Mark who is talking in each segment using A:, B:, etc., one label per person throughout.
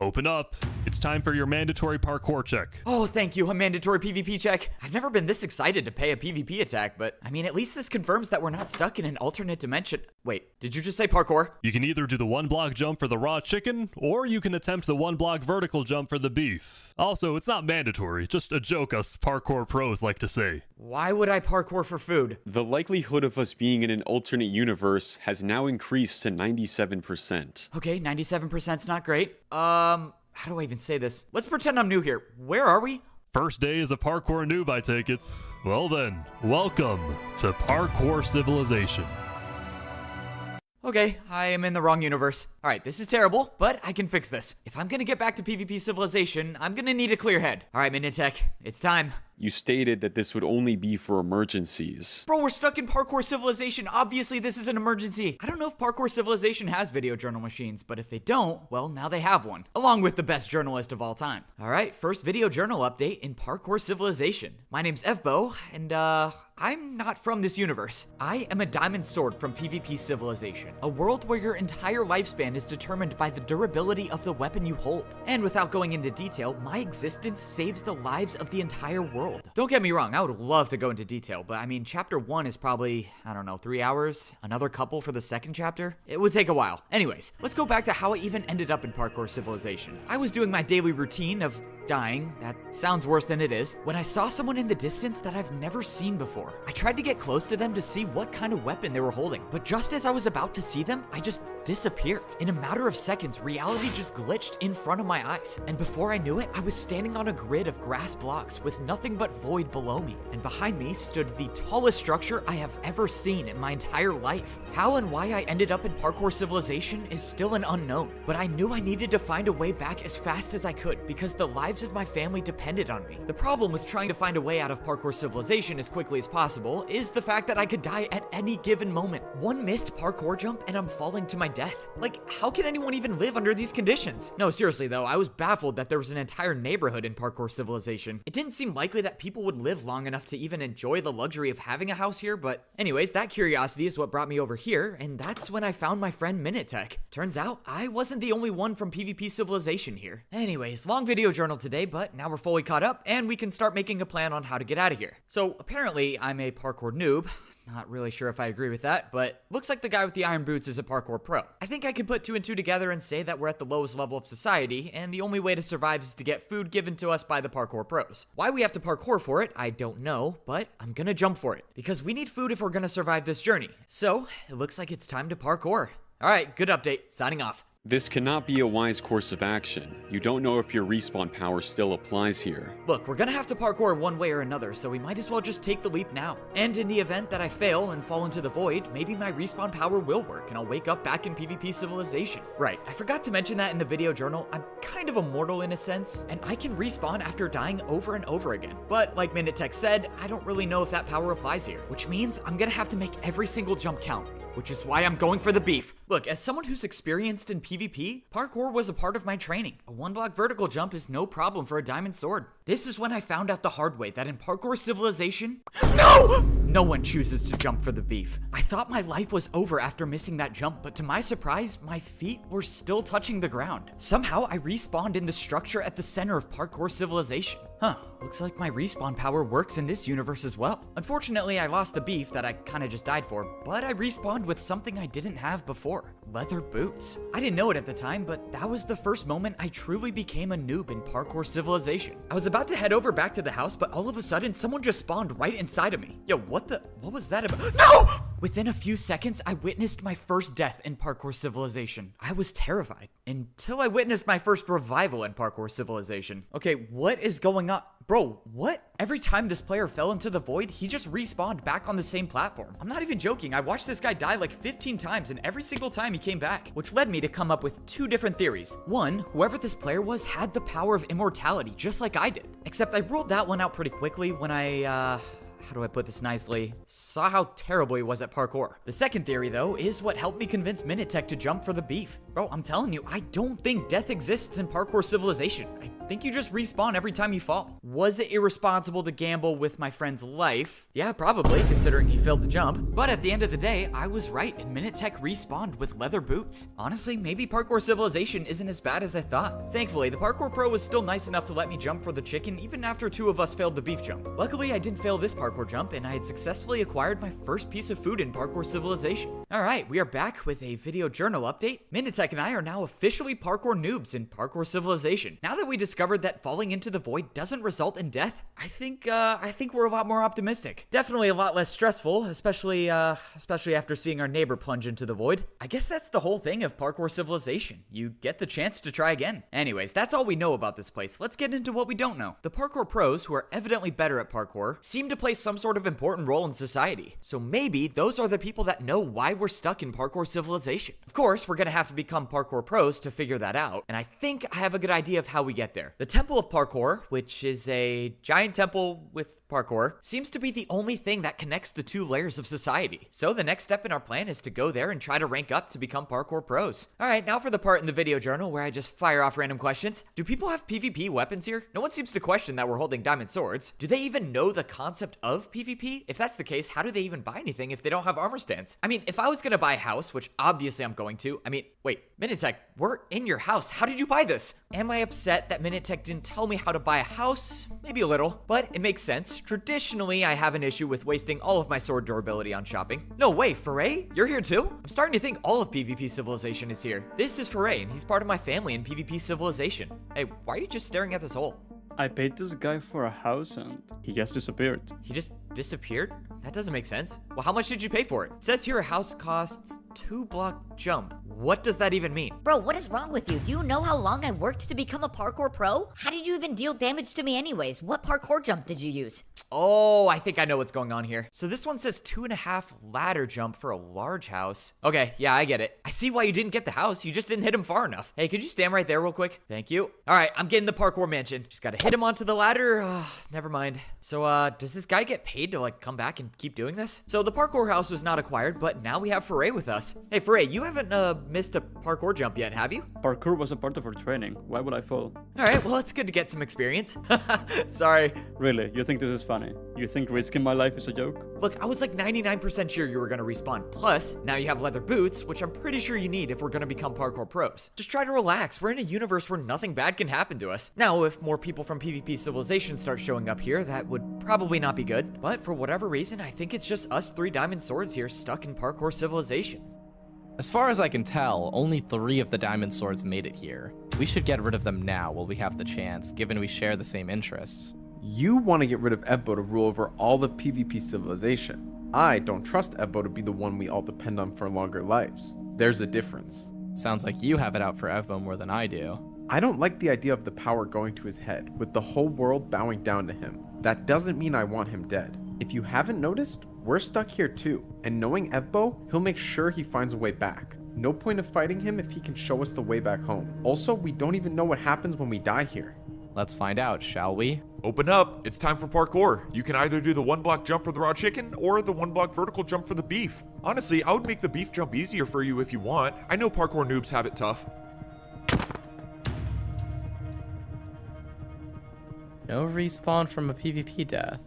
A: Open up. It's time for your mandatory parkour check.
B: Oh, thank you, a mandatory PvP check. I've never been this excited to pay a PvP attack, but I mean, at least this confirms that we're not stuck in an alternate dimension. Wait, did you just say parkour?
A: You can either do the 1-block jump for the raw chicken, or you can attempt the 1-block vertical jump for the beef. Also, it's not mandatory, just a joke us parkour pros like to say.
B: Why would I parkour for food?
C: The likelihood of us being in an alternate universe has now increased to 97%.
B: Okay, 97%'s not great. How do I even say this? Let's pretend I'm new here. Where are we?
A: First day as a parkour noob, I take it. Well then, welcome to Parkour Civilization.
B: Okay, I am in the wrong universe. Alright, this is terrible, but I can fix this. If I'm gonna get back to PvP Civilization, I'm gonna need a clear head. Alright, Minitech, it's time.
C: You stated that this would only be for emergencies.
B: Bro, we're stuck in Parkour Civilization. Obviously, this is an emergency. I don't know if Parkour Civilization has video journal machines, but if they don't, well, now they have one. Along with the best journalist of all time. Alright, first video journal update in Parkour Civilization. My name's evbo, and I'm not from this universe. I am a diamond sword from PvP Civilization, a world where your entire lifespan is determined by the durability of the weapon you hold. And without going into detail, my existence saves the lives of the entire world. Don't get me wrong, I would love to go into detail, but I mean, chapter 1 is probably, I don't know, 3 hours? Another couple for the second chapter? It would take a while. Anyways, let's go back to how I even ended up in Parkour Civilization. I was doing my daily routine of dying, that sounds worse than it is, when I saw someone in the distance that I've never seen before. I tried to get close to them to see what kind of weapon they were holding, but just as I was about to see them, I just disappeared. In a matter of seconds, reality just glitched in front of my eyes, and before I knew it, I was standing on a grid of grass blocks with nothing but void below me, and behind me stood the tallest structure I have ever seen in my entire life. How and why I ended up in Parkour Civilization is still an unknown, but I knew I needed to find a way back as fast as I could because the lives of my family depended on me. The problem with trying to find a way out of Parkour Civilization as quickly as possible is the fact that I could die at any given moment. One missed parkour jump and I'm falling to my death. Like, how can anyone even live under these conditions? No, seriously though, I was baffled that there was an entire neighborhood in Parkour Civilization. It didn't seem likely that people would live long enough to even enjoy the luxury of having a house here, but anyways, that curiosity is what brought me over here, and that's when I found my friend Minitech. Turns out, I wasn't the only one from PvP Civilization here. Anyways, long video journal today, but now we're fully caught up, and we can start making a plan on how to get out of here. So, apparently, I'm a parkour noob. Not really sure if I agree with that, but looks like the guy with the iron boots is a parkour pro. I think I can put 2 and 2 together and say that we're at the lowest level of society, and the only way to survive is to get food given to us by the parkour pros. Why we have to parkour for it, I don't know, but I'm gonna jump for it, because we need food if we're gonna survive this journey. So, it looks like it's time to parkour. Alright, good update. Signing off.
C: This cannot be a wise course of action. You don't know if your respawn power still applies here.
B: Look, we're gonna have to parkour one way or another, so we might as well just take the leap now. And in the event that I fail and fall into the void, maybe my respawn power will work and I'll wake up back in PvP Civilization. Right, I forgot to mention that in the video journal, I'm kind of immortal in a sense, and I can respawn after dying over and over again. But like Minitech said, I don't really know if that power applies here, which means I'm gonna have to make every single jump count, which is why I'm going for the beef. Look, as someone who's experienced in PvP, parkour was a part of my training. A 1-block vertical jump is no problem for a diamond sword. This is when I found out the hard way that in Parkour Civilization, no one chooses to jump for the beef. I thought my life was over after missing that jump, but to my surprise, my feet were still touching the ground. Somehow I respawned in the structure at the center of Parkour Civilization. Huh, looks like my respawn power works in this universe as well. Unfortunately, I lost the beef that I kinda just died for, but I respawned with something I didn't have before. Leather boots. I didn't know it at the time, but that was the first moment I truly became a noob in Parkour Civilization. I was about to head over back to the house, but all of a sudden, someone just spawned right inside of me. Yo, what was that about? No! Within a few seconds, I witnessed my first death in Parkour Civilization. I was terrified until I witnessed my first revival in Parkour Civilization. Okay, what is going on? Bro, what? Every time this player fell into the void, he just respawned back on the same platform. I'm not even joking. I watched this guy die like 15 times, and every single time he came back, which led me to come up with 2 different theories. One, whoever this player was had the power of immortality, just like I did. Except I ruled that one out pretty quickly when I, how do I put this nicely? Saw how terrible he was at parkour. The second theory, though, is what helped me convince Minitech to jump for the beef. Bro, I'm telling you, I don't think death exists in Parkour Civilization. I think you just respawn every time you fall. Was it irresponsible to gamble with my friend's life? Yeah, probably, considering he failed the jump. But at the end of the day, I was right, and Minitech respawned with leather boots. Honestly, maybe Parkour Civilization isn't as bad as I thought. Thankfully, the Parkour Pro was still nice enough to let me jump for the chicken even after 2 of us failed the beef jump. Luckily, I didn't fail this parkour jump, and I had successfully acquired my first piece of food in Parkour Civilization. Alright, we are back with a video journal update. Minitech and I are now officially parkour noobs in Parkour Civilization. Now that we discovered that falling into the void doesn't result in death, I think we're a lot more optimistic. Definitely a lot less stressful, especially after seeing our neighbor plunge into the void. I guess that's the whole thing of Parkour Civilization. You get the chance to try again. Anyways, that's all we know about this place. Let's get into what we don't know. The parkour pros, who are evidently better at parkour, seem to play some sort of important role in society. So maybe those are the people that know why we're stuck in Parkour Civilization. Of course, we're gonna have to become parkour pros to figure that out, and I think I have a good idea of how we get there. The Temple of Parkour, which is a giant temple with parkour, seems to be the only thing that connects the 2 layers of society. So the next step in our plan is to go there and try to rank up to become parkour pros. Alright, now for the part in the video journal where I just fire off random questions. Do people have PvP weapons here? No one seems to question that we're holding diamond swords. Do they even know the concept of PvP? If that's the case, how do they even buy anything if they don't have armor stands? I mean, if I was gonna buy a house, which obviously I'm going to, wait, Minitech, we're in your house. How did you buy this? Am I upset that Minitech didn't tell me how to buy a house? Maybe a little, but it makes sense. Traditionally, I have an issue with wasting all of my sword durability on shopping. No way, Foray? You're here too? I'm starting to think all of PvP Civilization is here. This is Foray, and he's part of my family in PvP Civilization. Hey, why are you just staring at this hole?
D: I paid this guy for a house and he just disappeared.
B: He just disappeared? That doesn't make sense. Well, how much did you pay for it? It says here a house costs 2 block jump. What does that even mean?
E: Bro, what is wrong with you? Do you know how long I worked to become a parkour pro? How did you even deal damage to me anyways? What parkour jump did you use?
B: Oh, I think I know what's going on here. So this one says 2.5 ladder jump for a large house. Okay, yeah, I get it. I see why you didn't get the house. You just didn't hit him far enough. Hey, could you stand right there real quick? Thank you. All right, I'm getting the parkour mansion. Just gotta hit him onto the ladder. Never mind. So, does this guy get paid to, like, come back and keep doing this? So the parkour house was not acquired, but now we have Foray with us. Hey, Foray, you haven't, missed a parkour jump yet, have you?
D: Parkour was a part of our training. Why would I fall?
B: All right, well, it's good to get some experience. Sorry.
D: Really? You think this is funny? You think risking my life is a joke?
B: Look, I was like 99% sure you were gonna respawn. Plus, now you have leather boots, which I'm pretty sure you need if we're gonna become parkour pros. Just try to relax. We're in a universe where nothing bad can happen to us. Now, if more people from PvP Civilization start showing up here, that would probably not be good. But for whatever reason, I think it's just us 3 diamond swords here stuck in Parkour Civilization.
F: As far as I can tell, only 3 of the diamond swords made it here. We should get rid of them now while we have the chance, given we share the same interests.
G: You want to get rid of evbo to rule over all of PvP Civilization. I don't trust evbo to be the one we all depend on for longer lives. There's a difference.
F: Sounds like you have it out for Evbo more than I do.
G: I don't like the idea of the power going to his head, with the whole world bowing down to him. That doesn't mean I want him dead. If you haven't noticed, we're stuck here too, and knowing evbo, he'll make sure he finds a way back. No point of fighting him if he can show us the way back home. Also, we don't even know what happens when we die here.
F: Let's find out, shall we?
H: Open up, it's time for parkour. You can either do the 1 block jump for the raw chicken or the 1 block vertical jump for the beef. Honestly, I would make the beef jump easier for you if you want. I know parkour noobs have it tough.
F: No respawn from a PvP death.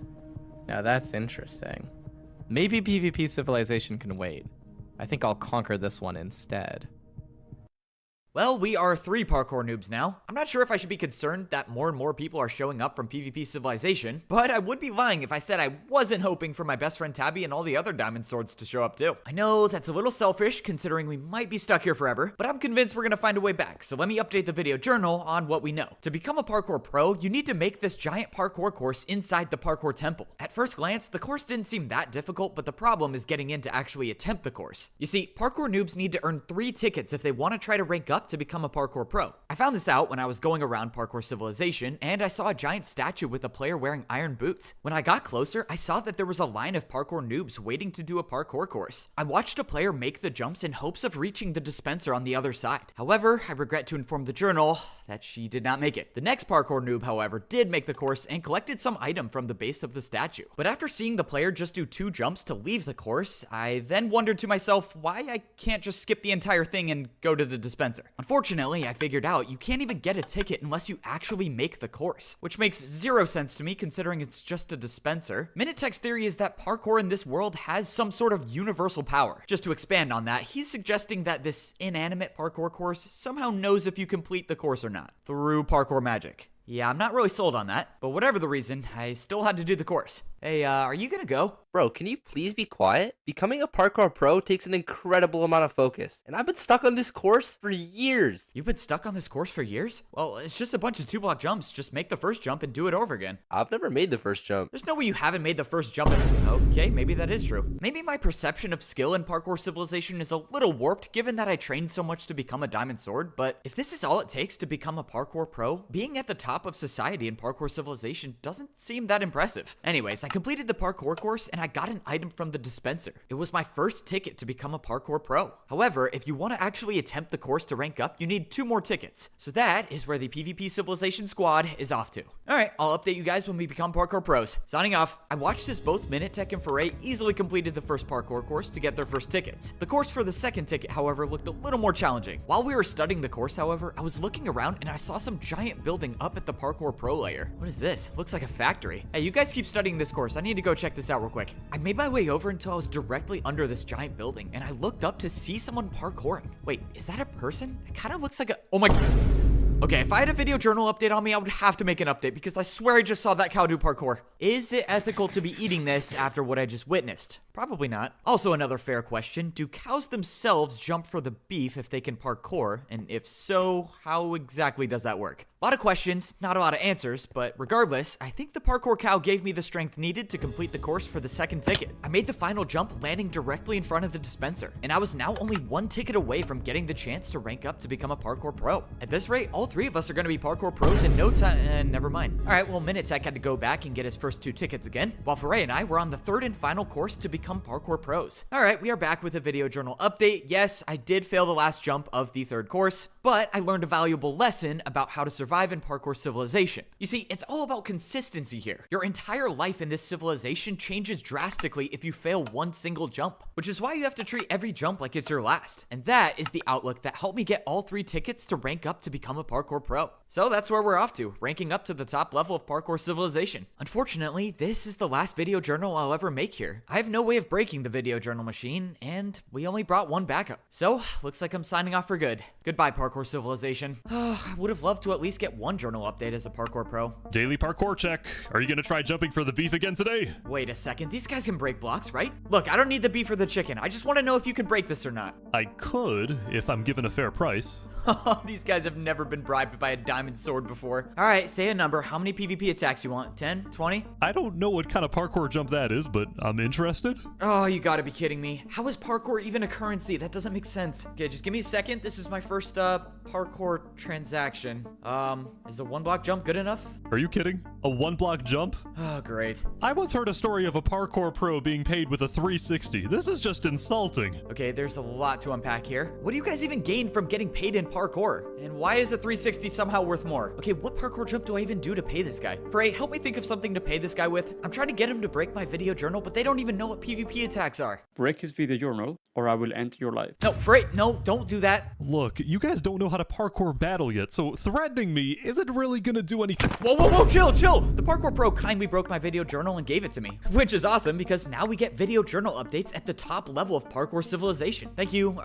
F: Now that's interesting. Maybe PvP Civilization can wait. I think I'll conquer this one instead.
B: Well, we are 3 parkour noobs now. I'm not sure if I should be concerned that more and more people are showing up from PvP Civilization, but I would be lying if I said I wasn't hoping for my best friend Tabby and all the other diamond swords to show up too. I know that's a little selfish considering we might be stuck here forever, but I'm convinced we're gonna find a way back, so let me update the video journal on what we know. To become a parkour pro, you need to make this giant parkour course inside the parkour temple. At first glance, the course didn't seem that difficult, but the problem is getting in to actually attempt the course. You see, parkour noobs need to earn 3 tickets if they want to try to rank up to become a parkour pro. I found this out when I was going around Parkour Civilization, and I saw a giant statue with a player wearing iron boots. When I got closer, I saw that there was a line of parkour noobs waiting to do a parkour course. I watched a player make the jumps in hopes of reaching the dispenser on the other side. However, I regret to inform the journal that she did not make it. The next parkour noob, however, did make the course and collected some item from the base of the statue. But after seeing the player just do 2 jumps to leave the course, I then wondered to myself why I can't just skip the entire thing and go to the dispenser. Unfortunately, I figured out you can't even get a ticket unless you actually make the course, which makes zero sense to me considering it's just a dispenser. Minutech's theory is that parkour in this world has some sort of universal power. Just to expand on that, he's suggesting that this inanimate parkour course somehow knows if you complete the course or not, through parkour magic. Yeah, I'm not really sold on that, but whatever the reason, I still had to do the course. Hey, are you gonna go?
I: Bro, can you please be quiet? Becoming a parkour pro takes an incredible amount of focus, and I've been stuck on this course for years.
B: You've been stuck on this course for years? Well, it's just a bunch of 2-block jumps. Just make the first jump and do it over again.
I: I've never made the first jump.
B: There's no way you haven't made the first jump. Okay, maybe that is true. Maybe my perception of skill in parkour civilization is a little warped given that I trained so much to become a diamond sword, but if this is all it takes to become a parkour pro, being at the top of society in parkour civilization doesn't seem that impressive. Anyways, I completed the parkour course and I got an item from the dispenser. It was my first ticket to become a parkour pro. However, if you want to actually attempt the course to rank up, you need 2 more tickets. So that is where the PvP Civilization squad is off to. Alright, I'll update you guys when we become parkour pros. Signing off. I watched as both Minutech and Foray easily completed the first parkour course to get their first tickets. The course for the second ticket, however, looked a little more challenging. While we were studying the course, however, I was looking around and I saw some giant building up at the parkour pro layer. What is this? Looks like a factory. Hey, you guys keep studying this course. I need to go check this out real quick. I made my way over until I was directly under this giant building and I looked up to see someone parkouring. Wait, is that a person? It kind of looks like a... Oh my... Okay, if I had a video journal update on me, I would have to make an update because I swear I just saw that cow do parkour. Is it ethical to be eating this after what I just witnessed? Probably not. Also, another fair question, do cows themselves jump for the beef if they can parkour? And if so, how exactly does that work? A lot of questions, not a lot of answers, but regardless, I think the parkour cow gave me the strength needed to complete the course for the second ticket. I made the final jump landing directly in front of the dispenser, and I was now only 1 ticket away from getting the chance to rank up to become a parkour pro. At this rate, all 3 of us are going to be parkour pros in no time, never mind. Alright, well, Minutech had to go back and get his first 2 tickets again, while Foray and I were on the 3rd and final course to become parkour pros. Alright, we are back with a video journal update. Yes, I did fail the last jump of the 3rd course, but I learned a valuable lesson about how to survive in parkour civilization. You see, it's all about consistency here. Your entire life in this civilization changes drastically if you fail 1 single jump, which is why you have to treat every jump like it's your last. And that is the outlook that helped me get all 3 tickets to rank up to become a parkour pro. So that's where we're off to, ranking up to the top level of parkour civilization. Unfortunately, this is the last video journal I'll ever make here. I have no way of breaking the video journal machine, and we only brought 1 backup. So, looks like I'm signing off for good. Goodbye, parkour civilization. I would have loved to at least get 1 journal update as a parkour pro.
A: Daily parkour check. Are you gonna try jumping for the beef again today?
B: Wait a second, these guys can break blocks, right? Look, I don't need the beef or the chicken. I just want to know if you can break this or not.
A: I could, if I'm given a fair price.
B: These guys have never been bribed by a diamond sword before. All right, say a number. How many PvP attacks you want? 10? 20?
A: I don't know what kind of parkour jump that is, but I'm interested.
B: Oh, you gotta be kidding me. How is parkour even a currency? That doesn't make sense. Okay, just give me a second. This is my first parkour transaction. Is a 1-block jump good enough?
A: Are you kidding? A 1-block jump?
B: Oh, great.
A: I once heard a story of a parkour pro being paid with a 360. This is just insulting.
B: Okay, there's a lot to unpack here. What do you guys even gain from getting paid in parkour? And why is a 360 somehow worth more? Okay, what parkour jump do I even do to pay this guy? Frey, help me think of something to pay this guy with. I'm trying to get him to break my video journal, but they don't even know what PvP attacks are.
D: Break his video journal, or I will end your life.
B: No, Frey, no, don't do that.
A: Look, you guys don't know how to parkour battle yet, so threatening me isn't really gonna do anything.
B: Whoa, chill. The parkour pro kindly broke my video journal and gave it to me, which is awesome because now we get video journal updates at the top level of parkour civilization. Thank you.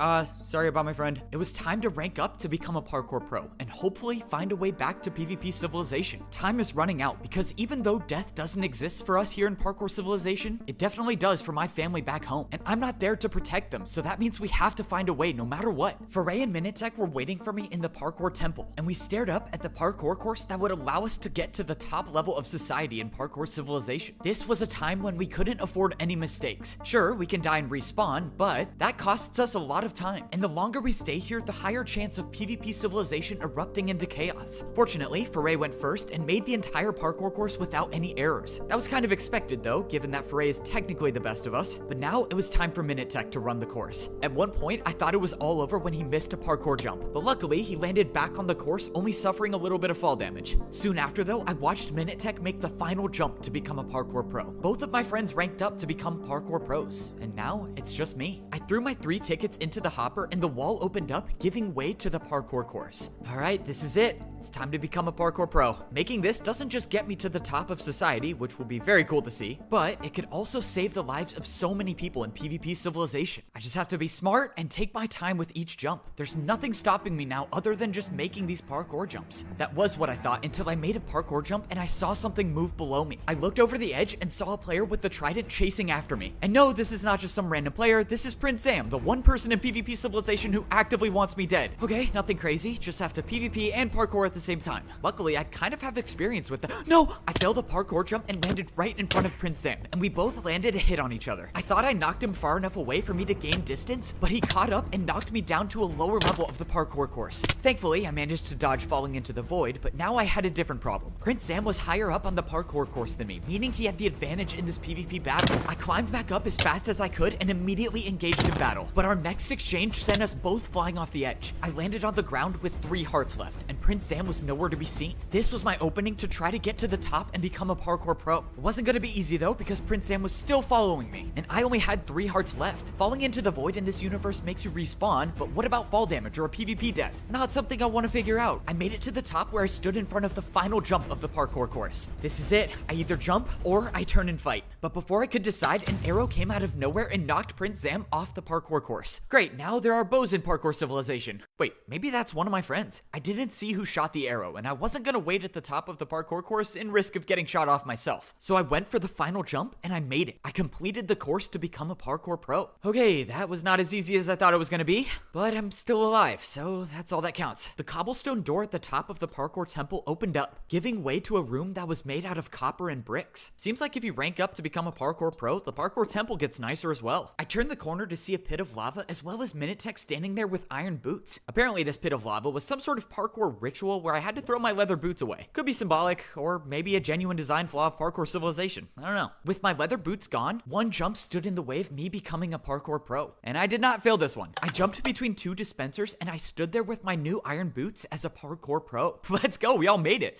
B: Sorry about my friend. It was time to rank up to become a parkour pro and hopefully find a way back to PvP civilization. Time is running out because even though death doesn't exist for us here in parkour civilization, it definitely does for my family back home. And I'm not there to protect them, so that means we have to find a way no matter what. Foray and Minutech were waiting for me in the parkour temple, and we stared up at the parkour course that would allow us to get to the top level of society in parkour civilization. This was a time when we couldn't afford any mistakes. Sure, we can die and respawn, but that costs us a lot of time. And the longer we stay here, the higher chance of PvP civilization erupting into chaos. Fortunately, Foray went first and made the entire parkour course without any errors. That was kind of expected though, given that Foray is technically the best of us, but now it was time for Minutech to run the course. At one point, I thought it was all over when he missed a parkour jump, but luckily he landed back on the course, only suffering suffering a little bit of fall damage. Soon after though, I watched Minute make the final jump to become a parkour pro. Both of my friends ranked up to become parkour pros, and now it's just me. I threw my 3 tickets into the hopper and the wall opened up, giving way to the parkour course. Alright, this is it. It's time to become a parkour pro. Making this doesn't just get me to the top of society, which will be very cool to see, but it could also save the lives of so many people in PvP Civilization. I just have to be smart and take my time with each jump. There's nothing stopping me now other than just making these parkour jumps. That was what I thought until I made a parkour jump and I saw something move below me. I looked over the edge and saw a player with the trident chasing after me. And no, this is not just some random player, this is Prince Sam, the one person in PvP Civilization who actively wants me dead. Okay, nothing crazy, just have to PvP and parkour at the same time. Luckily, I kind of have experience with that. No! I failed a parkour jump and landed right in front of Prince Sam, and we both landed a hit on each other. I thought I knocked him far enough away for me to gain distance, but he caught up and knocked me down to a lower level of the parkour course. Thankfully, I managed to dodge falling into the void, but now I had a different problem. Prince Sam was higher up on the parkour course than me, meaning he had the advantage in this PvP battle. I climbed back up as fast as I could and immediately engaged in battle, but our next exchange sent us both flying off the edge. I landed on the ground with 3 hearts left, and Prince Sam was nowhere to be seen. This was my opening to try to get to the top and become a parkour pro. It wasn't going to be easy though, because Prince Sam was still following me, and I only had 3 hearts left. Falling into the void in this universe makes you respawn, but what about fall damage or a PvP death? Not something I want to figure out. I made it to the top where I stood in front of the final jump of the parkour course. This is it. I either jump or I turn and fight. But before I could decide, an arrow came out of nowhere and knocked Prince Sam off the parkour course. Great, now there are bows in parkour civilization. Wait, maybe that's one of my friends. I didn't see who shot the arrow, and I wasn't gonna wait at the top of the parkour course in risk of getting shot off myself. So I went for the final jump and I made it. I completed the course to become a parkour pro. Okay, that was not as easy as I thought it was gonna be, but I'm still alive, so that's all that counts. The cobblestone door at the top of the parkour temple opened up, giving way to a room that was made out of copper and bricks. Seems like if you rank up to become a parkour pro, the parkour temple gets nicer as well. I turned the corner to see a pit of lava as well as Minute standing there with iron boots. Apparently this pit of lava was some sort of parkour ritual where I had to throw my leather boots away. Could be symbolic, or maybe a genuine design flaw of parkour civilization. I don't know. With my leather boots gone, one jump stood in the way of me becoming a parkour pro. And I did not fail this one. I jumped between 2 dispensers and I stood there with my new iron boots as a parkour pro. Let's go, we all made it.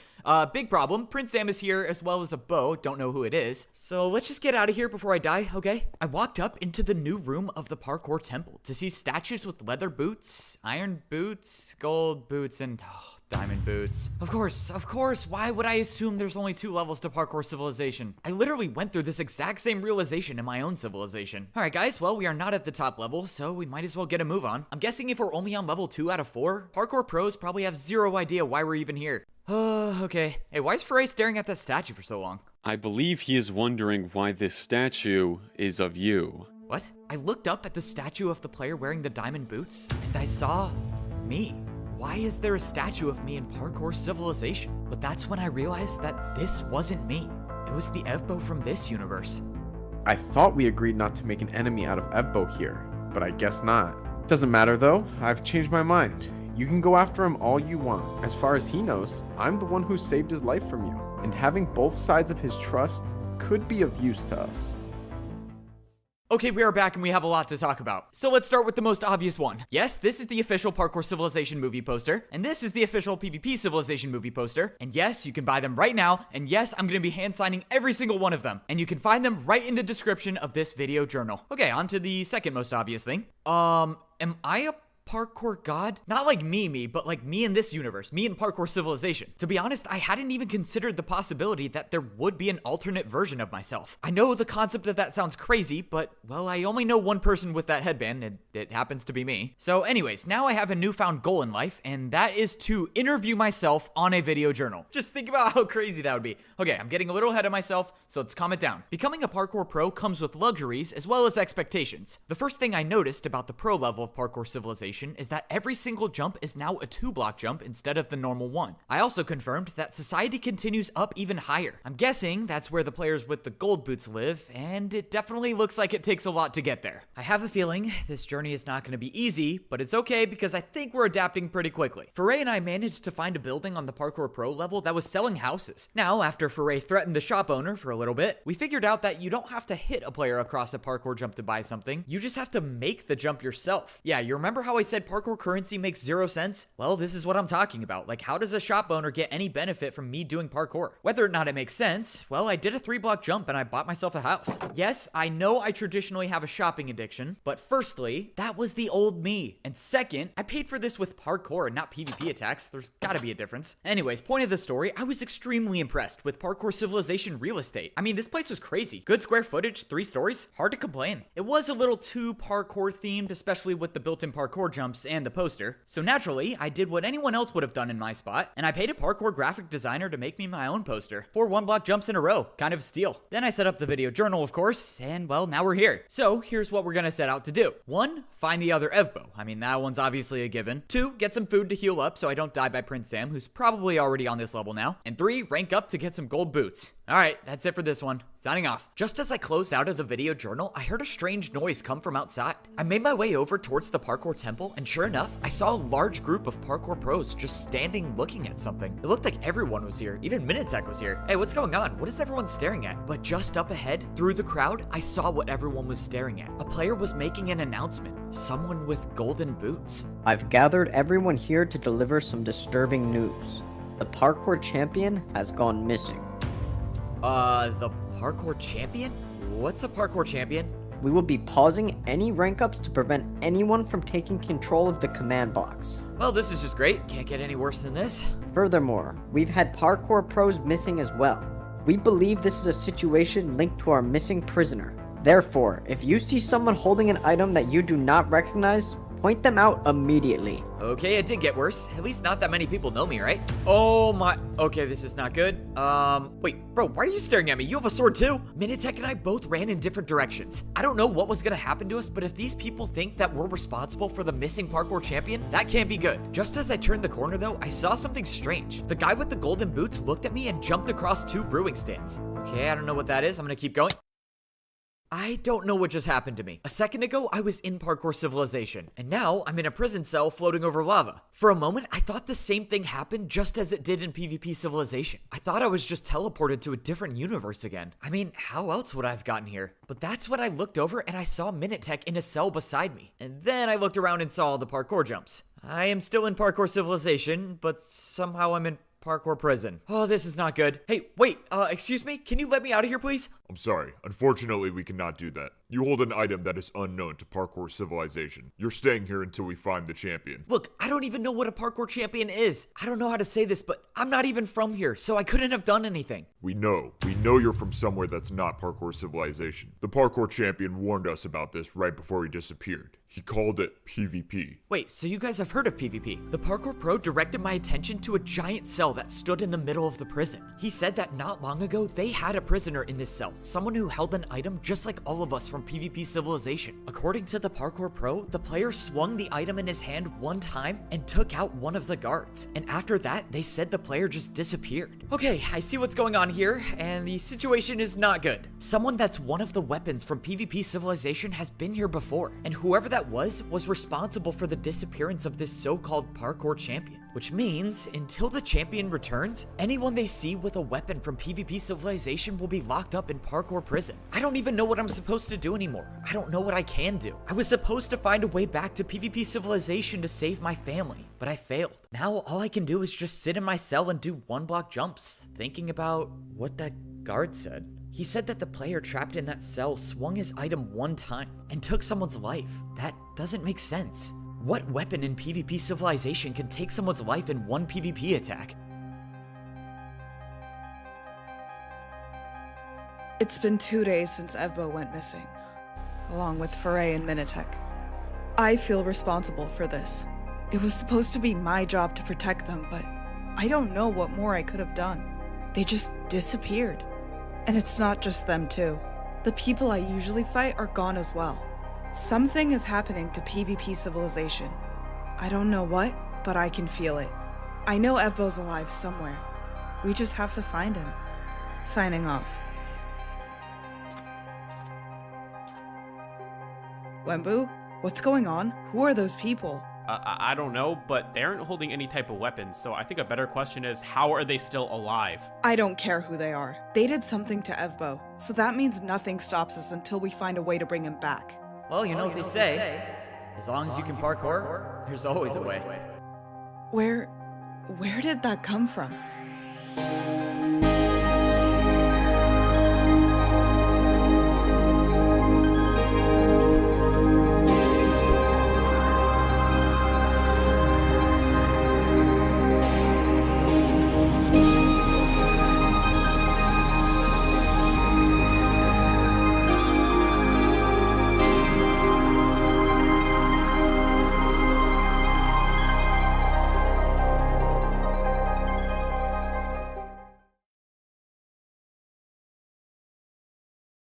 B: Big problem, Prince Sam is here as well as a bow, don't know who it is. So let's just get out of here before I die, okay? I walked up into the new room of the parkour temple to see statues with leather boots, iron boots, gold boots, and diamond boots. Of course, why would I assume there's only 2 levels to parkour civilization? I literally went through this exact same realization in my own civilization. Alright guys, well we are not at the top level, so we might as well get a move on. I'm guessing if we're only on level 2 out of 4, parkour pros probably have 0 idea why we're even here. Okay. Hey, why is Foray staring at that statue for so long?
C: I believe he is wondering why this statue is of you.
B: What? I looked up at the statue of the player wearing the diamond boots, and I saw me. Why is there a statue of me in parkour civilization? But that's when I realized that this wasn't me. It was the evbo from this universe.
G: I thought we agreed not to make an enemy out of evbo here, but I guess not. Doesn't matter though, I've changed my mind. You can go after him all you want. As far as he knows, I'm the one who saved his life from you, and having both sides of his trust could be of use to us.
B: Okay, we are back and we have a lot to talk about. So let's start with the most obvious one. Yes, this is the official Parkour Civilization movie poster, and this is the official PvP Civilization movie poster, and yes, you can buy them right now, and yes, I'm gonna be hand signing every single one of them, and you can find them right in the description of this video journal. Okay, on to the second most obvious thing. Am I a parkour god? Not like me, but like me in this universe, me in parkour civilization. To be honest, I hadn't even considered the possibility that there would be an alternate version of myself. I know the concept of that sounds crazy, but well, I only know one person with that headband, and it happens to be me. So anyways, now I have a newfound goal in life, and that is to interview myself on a video journal. Just think about how crazy that would be. Okay, I'm getting a little ahead of myself, so let's calm it down. Becoming a parkour pro comes with luxuries as well as expectations. The first thing I noticed about the pro level of parkour civilization is that every single jump is now a 2-block jump instead of the normal one. I also confirmed that society continues up even higher. I'm guessing that's where the players with the gold boots live, and it definitely looks like it takes a lot to get there. I have a feeling this journey is not going to be easy, but it's okay because I think we're adapting pretty quickly. Foray and I managed to find a building on the parkour pro level that was selling houses. Now, after Foray threatened the shop owner for a little bit, we figured out that you don't have to hit a player across a parkour jump to buy something. You just have to make the jump yourself. Yeah, you remember how I I said parkour currency makes 0 sense? Well, this is what I'm talking about. Like, how does a shop owner get any benefit from me doing parkour? Whether or not it makes sense, well, I did a 3-block jump and I bought myself a house. Yes, I know I traditionally have a shopping addiction, but firstly, that was the old me. And second, I paid for this with parkour and not PvP attacks. There's gotta be a difference. Anyways, point of the story, I was extremely impressed with Parkour Civilization real estate. I mean, this place was crazy. Good square footage, 3 stories, hard to complain. It was a little too parkour themed, especially with the built-in parkour jumps and the poster. So naturally, I did what anyone else would have done in my spot, and I paid a parkour graphic designer to make me my own poster. 4 1-block jumps in a row, kind of a steal. Then I set up the video journal, of course, and well, now we're here. So here's what we're gonna set out to do. 1, find the other evbo. I mean, that one's obviously a given. 2, get some food to heal up so I don't die by Prince Sam, who's probably already on this level now. And 3, rank up to get some gold boots. Alright, that's it for this one. Signing off. Just as I closed out of the video journal, I heard a strange noise come from outside. I made my way over towards the parkour temple, and sure enough, I saw a large group of parkour pros just standing looking at something. It looked like everyone was here. Even Minitech was here. Hey, what's going on? What is everyone staring at? But just up ahead, through the crowd, I saw what everyone was staring at. A player was making an announcement. Someone with golden boots.
J: I've gathered everyone here to deliver some disturbing news. The parkour champion has gone missing.
B: The parkour champion? What's a parkour champion?
J: We will be pausing any rank ups to prevent anyone from taking control of the command box.
B: Well, this is just great. Can't get any worse than this.
J: Furthermore, we've had parkour pros missing as well. We believe this is a situation linked to our missing prisoner. Therefore, if you see someone holding an item that you do not recognize, point them out immediately.
B: Okay, it did get worse. At least not that many people know me, right? Oh my... Okay, this is not good. Wait, bro, why are you staring at me? You have a sword too? Minitech and I both ran in different directions. I don't know what was gonna happen to us, but if these people think that we're responsible for the missing parkour champion, that can't be good. Just as I turned the corner though, I saw something strange. The guy with the golden boots looked at me and jumped across 2 brewing stands. Okay, I don't know what that is. I'm gonna keep going. I don't know what just happened to me. A second ago, I was in Parkour Civilization, and now I'm in a prison cell floating over lava. For a moment, I thought the same thing happened just as it did in PvP Civilization. I thought I was just teleported to a different universe again. I mean, how else would I have gotten here? But that's when I looked over and I saw Minitech in a cell beside me. And then I looked around and saw all the parkour jumps. I am still in Parkour Civilization, but somehow I'm in parkour prison. Oh, this is not good. Hey, wait, excuse me? Can you let me out of here, please?
H: I'm sorry. Unfortunately, we cannot do that. You hold an item that is unknown to Parkour Civilization. You're staying here until we find the champion.
B: Look, I don't even know what a parkour champion is. I don't know how to say this, but I'm not even from here, so I couldn't have done anything.
H: We know. We know you're from somewhere that's not Parkour Civilization. The parkour champion warned us about this right before he disappeared. He called it PvP.
B: Wait, so you guys have heard of PvP? The parkour pro directed my attention to a giant cell that stood in the middle of the prison. He said that not long ago, they had a prisoner in this cell, someone who held an item just like all of us from PvP Civilization. According to the parkour pro, the player swung the item in his hand one time and took out one of the guards. And after that, they said the player just disappeared. Okay, I see what's going on here, and the situation is not good. Someone that's one of the weapons from PvP Civilization has been here before, and whoever that was responsible for the disappearance of this so-called parkour champion. Which means, until the champion returns, anyone they see with a weapon from PvP Civilization will be locked up in parkour prison. I don't even know what I'm supposed to do anymore. I don't know what I can do. I was supposed to find a way back to PvP Civilization to save my family, but I failed. Now all I can do is just sit in my cell and do 1-block jumps, thinking about what that guard said. He said that the player trapped in that cell swung his item one time and took someone's life. That doesn't make sense. What weapon in PvP Civilization can take someone's life in one PvP attack?
K: It's been 2 days since evbo went missing, along with Foray and Minitech. I feel responsible for this. It was supposed to be my job to protect them, but I don't know what more I could have done. They just disappeared. And it's not just them too. The people I usually fight are gone as well. Something is happening to PvP Civilization. I don't know what, but I can feel it. I know evbo's alive somewhere. We just have to find him. Signing off. Wembu, what's going on? Who are those people?
L: I don't know, but they aren't holding any type of weapons, so I think a better question is, how are they still alive?
K: I don't care who they are. They did something to evbo, so that means nothing stops us until we find a way to bring him back.
B: Well, you know what they say. as long as you can parkour, there's always a way.
K: Where did that come from?